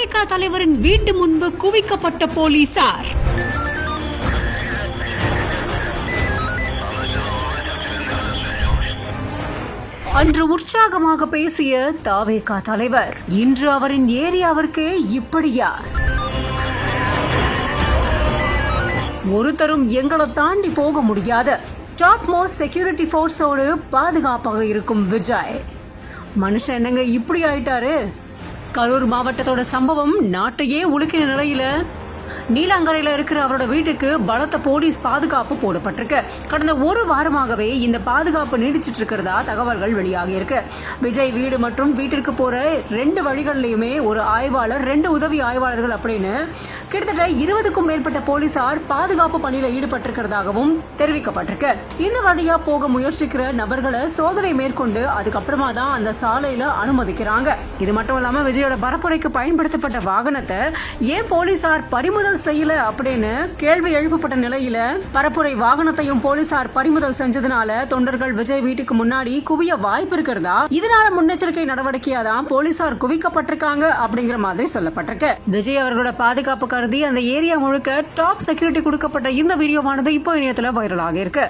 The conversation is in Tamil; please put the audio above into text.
தாவேகா தலைவரின் வீட்டு முன்பு குவிக்கப்பட்ட போலீசார். அன்று உற்சாகமாக பேசிய தாவேகா தலைவர் இன்று அவரின் ஏரியாவிற்கு இப்படியா? ஒருத்தரும் எங்களை தாண்டி போக முடியாது. டாப் மோஸ்ட் செக்யூரிட்டி போர்ஸோடு பாதுகாப்பாக இருக்கும் விஜய். மனுஷன் என்னங்க இப்படி ஆயிட்டாரு? கரூர் மாவட்டத்தோட சம்பவம் நாட்டையே உலுக்கின நிலையில நீலாங்கரையில இருக்கிற அவரோட வீட்டுக்கு பலத்த போலீஸ் பாதுகாப்பு போடப்பட்டிருக்கு. கடந்த ஒரு வாரமாகவே இந்த பாதுகாப்பு நீடிச்சிட்டு இருக்கிறதா தகவல்கள் வெளியாகி இருக்கு. விஜய் வீடு மற்றும் வீட்டிற்கு போற 2 வழிகளிலுமே ஒரு ஆய்வாளர், 2 உதவி ஆய்வாளர்கள் அப்படின்னு கிட்டத்தட்ட 20க்கும் மேற்பட்ட போலீசார் பாதுகாப்பு பணியில ஈடுபட்டிருக்கிறதாகவும் தெரிவிக்கப்பட்டிருக்கு. இந்த வழியா போக முயற்சிக்கிற நபர்களை சோதனை மேற்கொண்டு அதுக்கப்புறமா தான் அந்த சாலையில அனுமதிக்கிறாங்க. இது மட்டும் இல்லாம விஜயோட பரப்புரைக்கு பயன்படுத்தப்பட்ட வாகனத்தை ஏன் போலீசார் பறிமுதல் செய்யல அப்படின்னு கேள்வி எழுப்பப்பட்ட நிலையில பரப்புரை வாகனத்தையும் போலீசார் பறிமுதல் செஞ்சதுனால தொண்டர்கள் விஜய் வீட்டுக்கு முன்னாடி குவிய வாய்ப்பு இருக்கிறதா, இதனால முன்னெச்சரிக்கை நடவடிக்கையா தான் போலீசார் குவிக்கப்பட்டிருக்காங்க அப்படிங்கிற மாதிரி சொல்லப்பட்டிருக்கு. விஜய் அவர்களோட பாதுகாப்பு கருதி அந்த ஏரியா முழுக்க டாப் செக்யூரிட்டி கொடுக்கப்பட்ட இந்த வீடியோவானது இப்போ இணையத்துல வைரலாக இருக்கு.